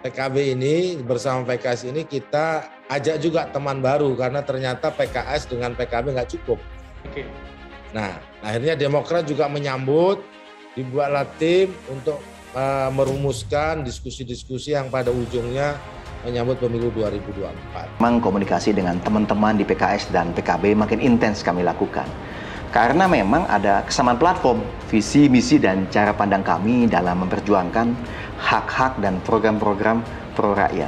PKB ini bersama PKS ini kita ajak juga teman baru karena ternyata PKS dengan PKB nggak cukup. Oke. Nah, akhirnya Demokrat juga menyambut, dibuatlah tim untuk merumuskan diskusi-diskusi yang pada ujungnya menyambut pemilu 2024. Memang komunikasi dengan teman-teman di PKS dan PKB makin intens kami lakukan. Karena memang ada kesamaan platform, visi, misi, dan cara pandang kami dalam memperjuangkan hak-hak dan program-program pro rakyat.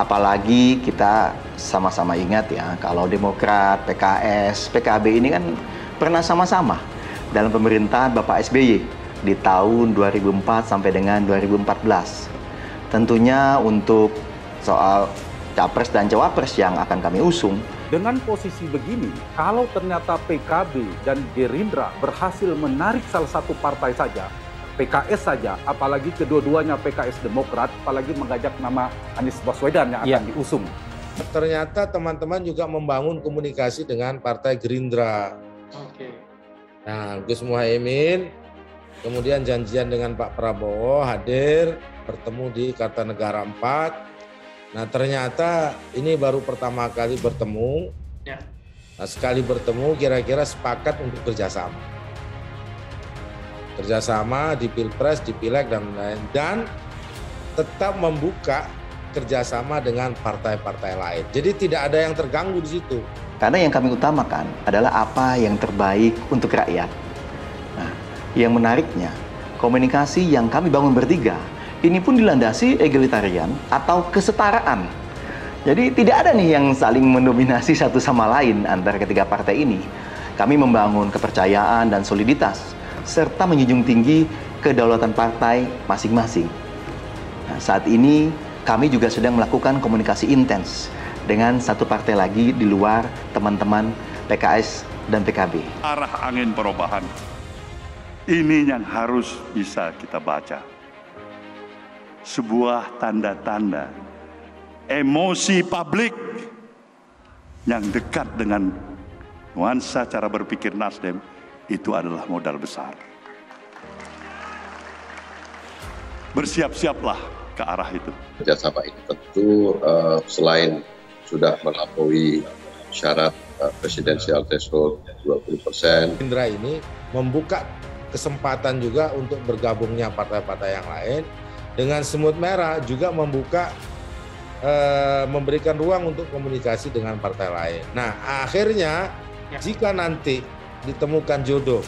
Apalagi kita sama-sama ingat ya, kalau Demokrat, PKS, PKB ini kan pernah sama-sama dalam pemerintahan Bapak SBY di tahun 2004 sampai dengan 2014. Tentunya untuk soal Capres dan Cawapres yang akan kami usung. Dengan posisi begini, kalau ternyata PKB dan Gerindra berhasil menarik salah satu partai saja, PKS saja, apalagi kedua-duanya PKS Demokrat, apalagi mengajak nama Anies Baswedan yang akan diusung. Ternyata teman-teman juga membangun komunikasi dengan Partai Gerindra. Oke. Nah, Gus Muhaimin kemudian janjian dengan Pak Prabowo hadir, bertemu di Kartanegara 4. Nah, ternyata ini baru pertama kali bertemu. Ya. Nah, sekali bertemu kira-kira sepakat untuk kerjasama. Kerjasama di Pilpres, di Pileg, dan lain-lain. Dan tetap membuka kerjasama dengan partai-partai lain. Jadi tidak ada yang terganggu di situ. Karena yang kami utamakan adalah apa yang terbaik untuk rakyat. Nah, yang menariknya, komunikasi yang kami bangun bertiga, ini pun dilandasi egalitarian atau kesetaraan. Jadi tidak ada nih yang saling mendominasi satu sama lain antara ketiga partai ini. Kami membangun kepercayaan dan soliditas, serta menjunjung tinggi kedaulatan partai masing-masing. Nah, saat ini kami juga sedang melakukan komunikasi intens dengan satu partai lagi di luar teman-teman PKS dan PKB. Arah angin perubahan ini yang harus bisa kita baca. Sebuah tanda-tanda emosi publik yang dekat dengan nuansa cara berpikir Nasdem itu adalah modal besar. Bersiap-siaplah ke arah itu. Kerjasama ini tentu selain sudah melampaui syarat presidensial threshold 20%. Gerindra ini membuka kesempatan juga untuk bergabungnya partai-partai yang lain. Dengan semut merah juga membuka, memberikan ruang untuk komunikasi dengan partai lain. Nah, akhirnya jika nanti ditemukan jodoh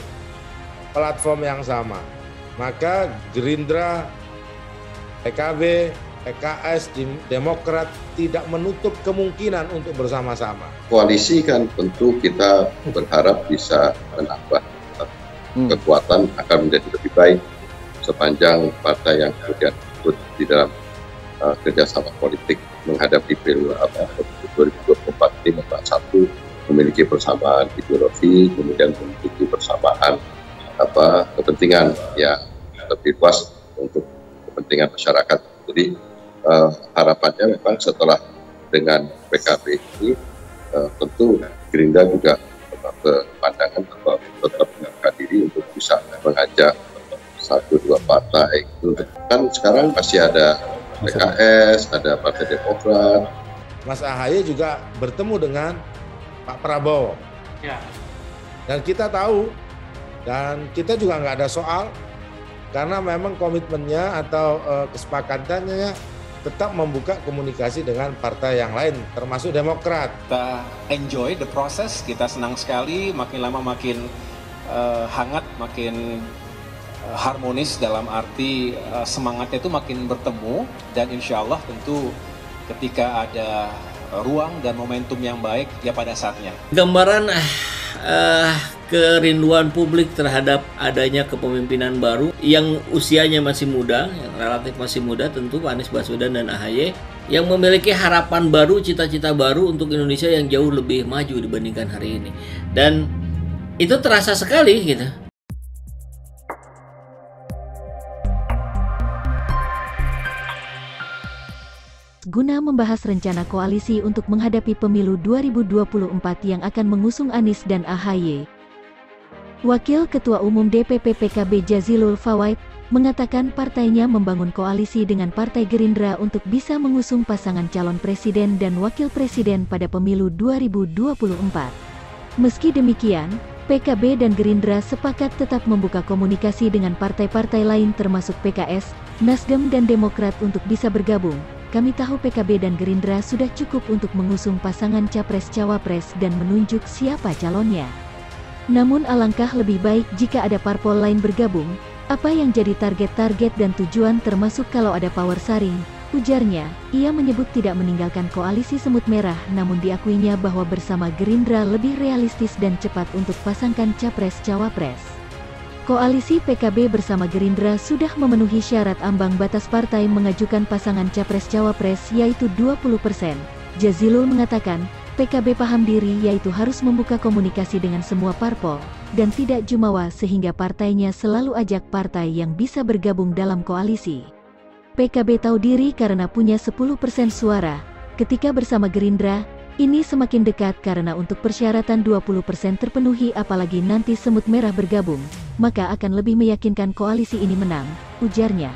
platform yang sama, maka Gerindra, PKB, PKS, Demokrat tidak menutup kemungkinan untuk bersama-sama. Koalisi kan tentu kita berharap bisa menambah kekuatan, akan menjadi lebih baik sepanjang partai yang kemudian ikut di dalam kerjasama politik menghadapi pemilu 2024 ini satu memiliki persamaan ideologi, kemudian memiliki persamaan kepentingan yang lebih luas untuk kepentingan masyarakat. Jadi harapannya memang setelah dengan PKB ini tentu Gerindra juga berpandangan bahwa tetap membuka diri untuk bisa mengajak satu dua partai itu. Kan sekarang masih ada PKS, ada Partai Demokrat. Mas AHY juga bertemu dengan Pak Prabowo. Ya. Dan kita tahu, dan kita juga nggak ada soal, karena memang komitmennya atau kesepakatannya tetap membuka komunikasi dengan partai yang lain, termasuk Demokrat. Kita enjoy the process, kita senang sekali, makin lama makin hangat, makin harmonis dalam arti semangatnya itu makin bertemu, dan insya Allah tentu ketika ada ruang dan momentum yang baik ya pada saatnya. Gambaran kerinduan publik terhadap adanya kepemimpinan baru yang usianya masih muda, yang relatif masih muda, tentu Pak Anies Baswedan dan AHY, yang memiliki harapan baru, cita-cita baru untuk Indonesia yang jauh lebih maju dibandingkan hari ini. Dan itu terasa sekali gitu. Guna membahas rencana koalisi untuk menghadapi pemilu 2024 yang akan mengusung Anies dan AHY, Wakil Ketua Umum DPP PKB Jazilul Fawait mengatakan partainya membangun koalisi dengan Partai Gerindra untuk bisa mengusung pasangan calon presiden dan wakil presiden pada pemilu 2024. Meski demikian, PKB dan Gerindra sepakat tetap membuka komunikasi dengan partai-partai lain termasuk PKS, Nasdem dan Demokrat untuk bisa bergabung. Kami tahu PKB dan Gerindra sudah cukup untuk mengusung pasangan Capres-Cawapres dan menunjuk siapa calonnya. Namun alangkah lebih baik jika ada parpol lain bergabung. Apa yang jadi target-target dan tujuan termasuk kalau ada power sharing, ujarnya. Ia menyebut tidak meninggalkan koalisi semut merah, namun diakuinya bahwa bersama Gerindra lebih realistis dan cepat untuk pasangkan Capres-Cawapres. Koalisi PKB bersama Gerindra sudah memenuhi syarat ambang batas partai mengajukan pasangan Capres-Cawapres yaitu 20%. Jazilul mengatakan, PKB paham diri yaitu harus membuka komunikasi dengan semua parpol, dan tidak jumawa sehingga partainya selalu ajak partai yang bisa bergabung dalam koalisi. PKB tahu diri karena punya 10% suara, ketika bersama Gerindra, ini semakin dekat karena untuk persyaratan 20% terpenuhi apalagi nanti semut merah bergabung, maka akan lebih meyakinkan koalisi ini menang, ujarnya.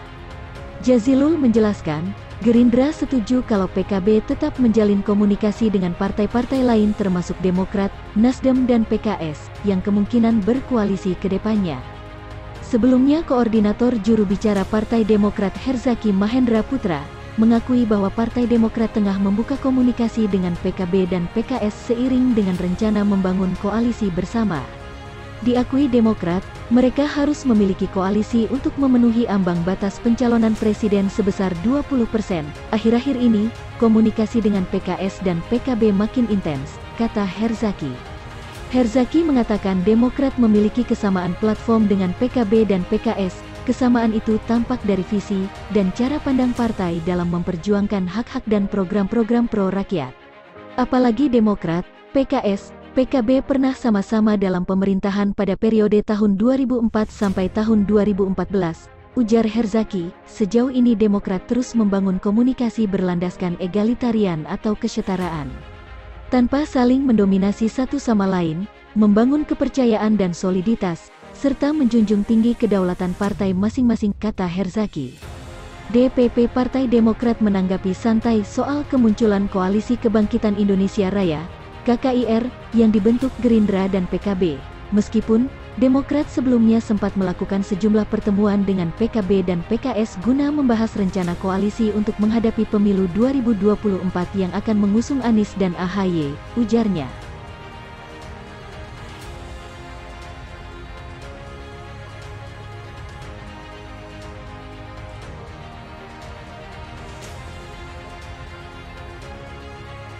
Jazilul menjelaskan, Gerindra setuju kalau PKB tetap menjalin komunikasi dengan partai-partai lain termasuk Demokrat, Nasdem dan PKS, yang kemungkinan berkoalisi ke depannya. Sebelumnya Koordinator Juru Bicara Partai Demokrat Herzaki Mahendra Putra, mengakui bahwa Partai Demokrat tengah membuka komunikasi dengan PKB dan PKS seiring dengan rencana membangun koalisi bersama. Diakui Demokrat, mereka harus memiliki koalisi untuk memenuhi ambang batas pencalonan presiden sebesar 20%. Akhir-akhir ini, komunikasi dengan PKS dan PKB makin intens, kata Herzaki. Herzaki mengatakan Demokrat memiliki kesamaan platform dengan PKB dan PKS. Kesamaan itu tampak dari visi dan cara pandang partai dalam memperjuangkan hak-hak dan program-program pro-rakyat. Apalagi Demokrat, PKS, PKB pernah sama-sama dalam pemerintahan pada periode tahun 2004 sampai tahun 2014, ujar Herzaki. Sejauh ini Demokrat terus membangun komunikasi berlandaskan egalitarian atau kesetaraan. Tanpa saling mendominasi satu sama lain, membangun kepercayaan dan soliditas, serta menjunjung tinggi kedaulatan partai masing-masing, kata Herzaki. DPP Partai Demokrat menanggapi santai soal kemunculan Koalisi Kebangkitan Indonesia Raya, KKIR, yang dibentuk Gerindra dan PKB. Meskipun, Demokrat sebelumnya sempat melakukan sejumlah pertemuan dengan PKB dan PKS guna membahas rencana koalisi untuk menghadapi pemilu 2024 yang akan mengusung Anies dan AHY, ujarnya.